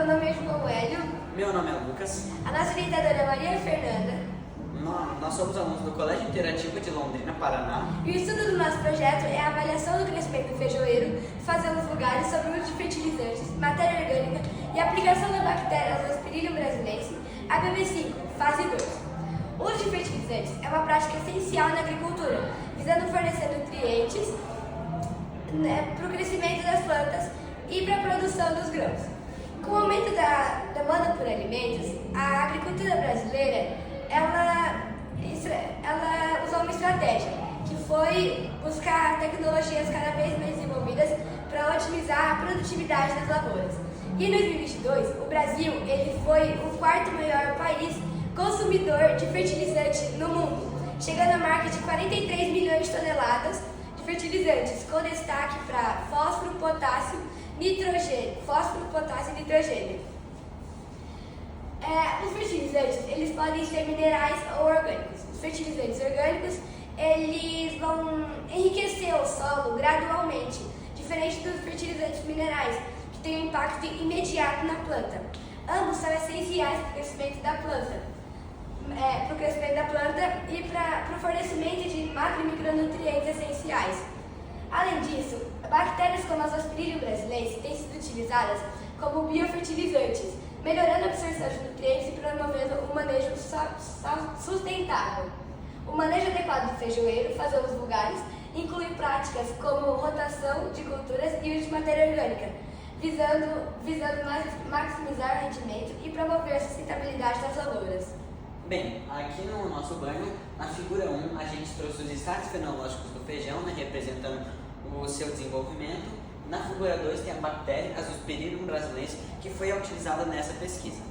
Meu nome é João Hélio. Meu nome é Lucas. A nossa orientadora é Maria Fernanda. Nós somos alunos do Colégio Interativo de Londrina, Paraná. E o estudo do nosso projeto é a avaliação do crescimento do feijoeiro, fazendo lugares sobre o uso de fertilizantes, matéria orgânica e aplicação da bactéria Azospirillum brasilense, ABB5, fase 2. O uso de fertilizantes é uma prática essencial na agricultura, visando fornecer nutrientes para o crescimento das plantas e para a produção dos grãos. Com o aumento da demanda por alimentos, a agricultura brasileira ela usou uma estratégia que foi buscar tecnologias cada vez mais desenvolvidas para otimizar a produtividade das lavouras. E em 2022, o Brasil ele foi o quarto maior país consumidor de fertilizante no mundo, chegando à marca de 43 milhões de toneladas de fertilizantes, com destaque para fósforo, potássio, nitrogênio. Os fertilizantes, eles podem ser minerais ou orgânicos. Os fertilizantes orgânicos, eles vão enriquecer o solo gradualmente, diferente dos fertilizantes minerais, que têm um impacto imediato na planta. Ambos são essenciais para o crescimento da planta, e para o fornecimento de macro e micronutrientes essenciais. Além disso, bactérias como a Azospirillum brasilense têm sido utilizadas como biofertilizantes, melhorando a absorção de nutrientes e promovendo um manejo sustentável. O manejo adequado do feijoeiro, fazendo os lugares, inclui práticas como rotação de culturas e uso de matéria orgânica, visando maximizar o rendimento e promover a sustentabilidade das lavouras. Bem, aqui no nosso banho, na figura 1, a gente trouxe os estágios fenológicos do feijão, representando o seu desenvolvimento. Na figura 2 tem a bactéria Azospirillum brasilense, que foi utilizada nessa pesquisa.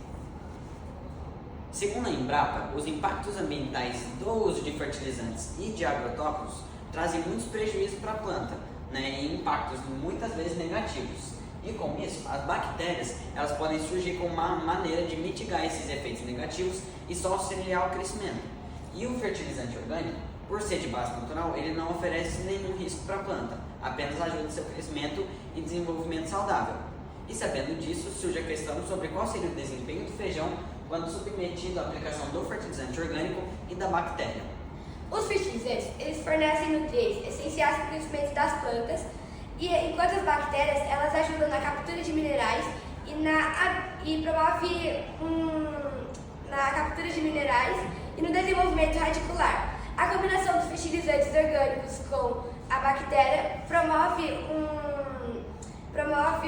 Segundo a Embrapa, os impactos ambientais do uso de fertilizantes e de agrotóxicos trazem muitos prejuízos para a planta, e impactos muitas vezes negativos. E com isso, as bactérias elas podem surgir como uma maneira de mitigar esses efeitos negativos e só auxiliar o crescimento. E o fertilizante orgânico, por ser de base natural, ele não oferece nenhum risco para a planta, apenas ajuda o seu crescimento e desenvolvimento saudável. E sabendo disso, surge a questão sobre qual seria o desempenho do feijão quando submetido à aplicação do fertilizante orgânico e da bactéria. Os fertilizantes, eles fornecem nutrientes essenciais para o crescimento das plantas, enquanto as bactérias, elas ajudam na captura de minerais e no desenvolvimento radicular. A combinação dos fertilizantes orgânicos com a bactéria promove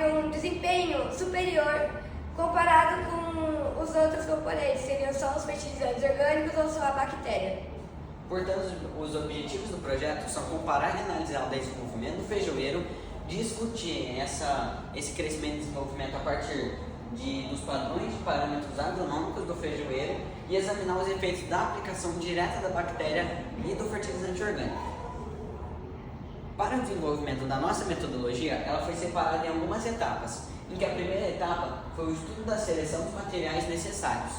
um desempenho superior comparado com os outros componentes, seriam só os fertilizantes orgânicos ou só a bactéria. Portanto, os objetivos do projeto são comparar e analisar o desenvolvimento do feijoeiro, discutir esse crescimento e desenvolvimento a partir dos padrões de parâmetros agronômicos do feijoeiro e examinar os efeitos da aplicação direta da bactéria e do fertilizante orgânico. Para o desenvolvimento da nossa metodologia, ela foi separada em algumas etapas, em que a primeira etapa foi o estudo da seleção dos materiais necessários.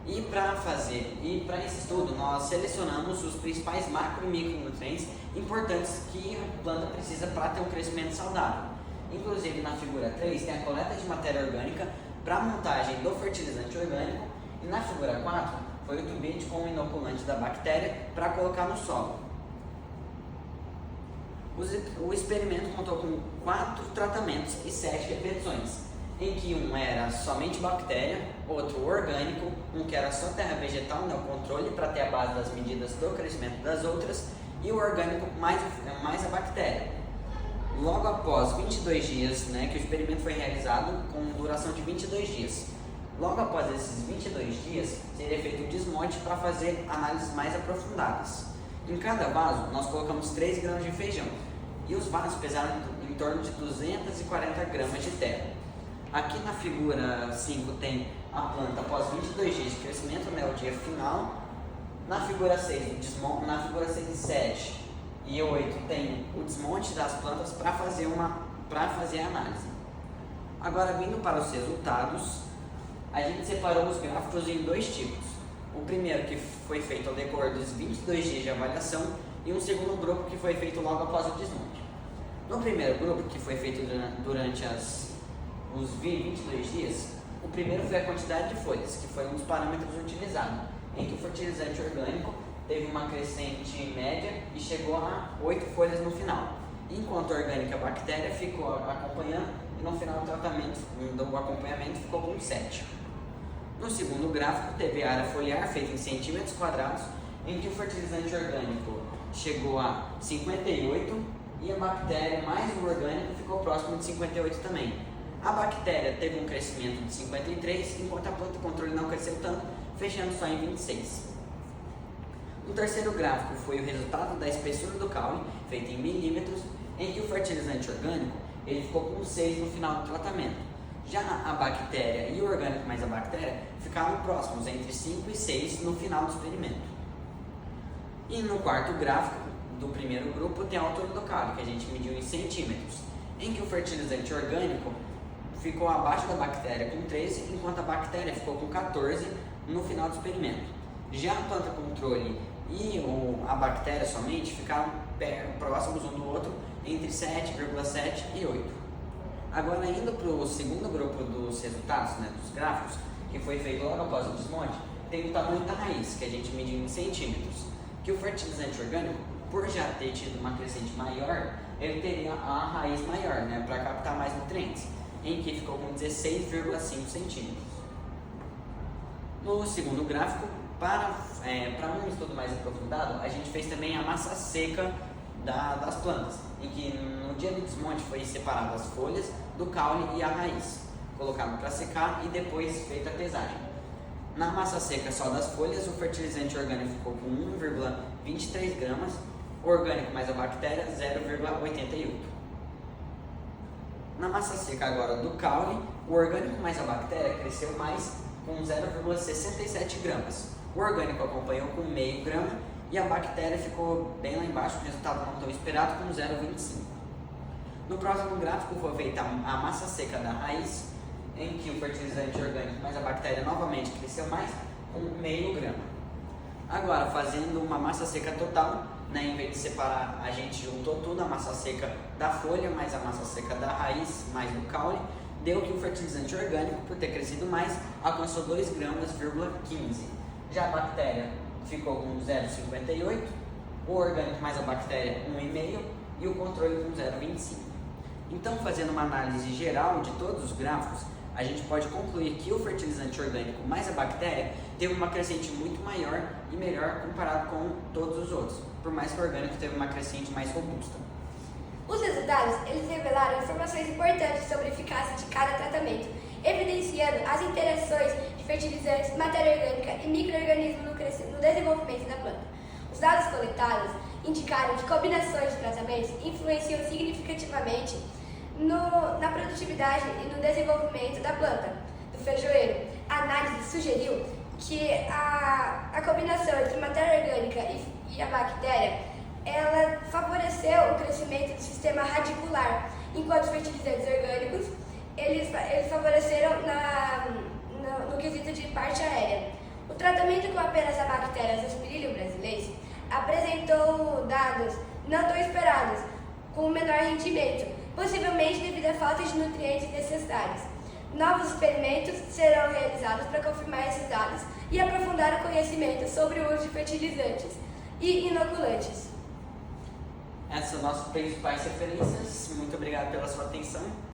E para esse estudo, nós selecionamos os principais macro e micronutrientes importantes que a planta precisa para ter um crescimento saudável. Inclusive, na figura 3 tem a coleta de matéria orgânica para a montagem do fertilizante orgânico e na figura 4 foi o tubete com o inoculante da bactéria para colocar no solo. O experimento contou com 4 tratamentos e 7 repetições, em que um era somente bactéria, outro orgânico, um que era só terra vegetal, o controle para ter a base das medidas do crescimento das outras, e o orgânico mais a bactéria. Logo após 22 dias, que o experimento foi realizado com duração de 22 dias. Logo após esses 22 dias, seria feito o desmonte para fazer análises mais aprofundadas. Em cada vaso, nós colocamos 3 gramas de feijão, e os vasos pesaram em torno de 240 gramas de terra. Aqui na figura 5 tem a planta após 22 dias de crescimento, o dia final. Na figura 6 e 7 e 8 tem o desmonte das plantas para fazer a análise. Agora, vindo para os resultados, a gente separou os gráficos em 2 tipos. O primeiro que foi feito ao decorrer dos 22 dias de avaliação e um segundo grupo que foi feito logo após o desmonte. No primeiro grupo, que foi feito durante os 22 dias, O primeiro foi a quantidade de folhas, que foi um dos parâmetros utilizados, em que o fertilizante orgânico teve uma crescente média e chegou a 8 folhas no final, enquanto a orgânica bactéria ficou acompanhando e no final do tratamento, do acompanhamento, ficou com 7. No segundo gráfico, teve a área foliar feita em centímetros quadrados, em que o fertilizante orgânico chegou a 58 e a bactéria mais o orgânico ficou próximo de 58 também. A bactéria teve um crescimento de 53, enquanto a planta controle não cresceu tanto, fechando só em 26. No terceiro gráfico foi o resultado da espessura do caule, feita em milímetros, em que o fertilizante orgânico ele ficou com 6 no final do tratamento. Já a bactéria e o orgânico mais a bactéria ficaram próximos, entre 5 e 6 no final do experimento. E no quarto gráfico do primeiro grupo tem a altura do caule, que a gente mediu em centímetros, em que o fertilizante orgânico ficou abaixo da bactéria com 13, enquanto a bactéria ficou com 14 no final do experimento. Já a planta controle e a bactéria somente ficaram próximos um do outro, entre 7,7 e 8. Agora, indo para o segundo grupo dos resultados, dos gráficos, que foi feito logo após o desmonte, tem o tamanho da raiz, que a gente mediu em centímetros, que o fertilizante orgânico, por já ter tido uma crescente maior, ele teria a raiz maior, para captar mais nutrientes, em que ficou com 16,5 centímetros. No segundo gráfico, para um estudo mais aprofundado, a gente fez também a massa seca das plantas, em que no dia do desmonte foi separado as folhas do caule e a raiz, colocado para secar e depois feita a pesagem. Na massa seca só das folhas, o fertilizante orgânico ficou com 1,23 gramas, o orgânico mais a bactéria 0,88. Na massa seca agora do caule, o orgânico mais a bactéria cresceu mais com 0,67 gramas. O orgânico acompanhou com meio grama e a bactéria ficou bem lá embaixo, o resultado não tão esperado, com 0,25. No próximo gráfico foi feita a massa seca da raiz, em que o fertilizante orgânico mais a bactéria novamente cresceu mais, com meio grama. Agora, fazendo uma massa seca total, em vez de separar, a gente juntou tudo, a massa seca da folha mais a massa seca da raiz mais do caule, deu que o fertilizante orgânico, por ter crescido mais, alcançou 2,15 gramas. Já a bactéria ficou com 0,58, o orgânico mais a bactéria 1,5 e o controle com 0,25. Então, fazendo uma análise geral de todos os gráficos, a gente pode concluir que o fertilizante orgânico mais a bactéria teve uma crescente muito maior e melhor comparado com todos os outros, por mais que o orgânico teve uma crescente mais robusta. Os resultados, eles revelaram informações importantes sobre a eficácia de cada tratamento, evidenciando as interações de fertilizantes, matéria orgânica e micro-organismos no desenvolvimento da planta. Os dados coletados indicaram que combinações de tratamentos influenciam significativamente na produtividade e no desenvolvimento da planta, do feijoeiro. A análise sugeriu que a combinação entre matéria orgânica e a bactéria ela favoreceu o crescimento do sistema radicular, enquanto os fertilizantes orgânicos eles favoreceram no quesito de parte aérea. O tratamento com apenas a bactéria Aspergillus brasileiros apresentou dados não tão esperados, com menor rendimento, possivelmente devido à falta de nutrientes necessários. Novos experimentos serão realizados para confirmar esses dados e aprofundar o conhecimento sobre o uso de fertilizantes e inoculantes. Essas são nossas principais referências. Muito obrigado pela sua atenção.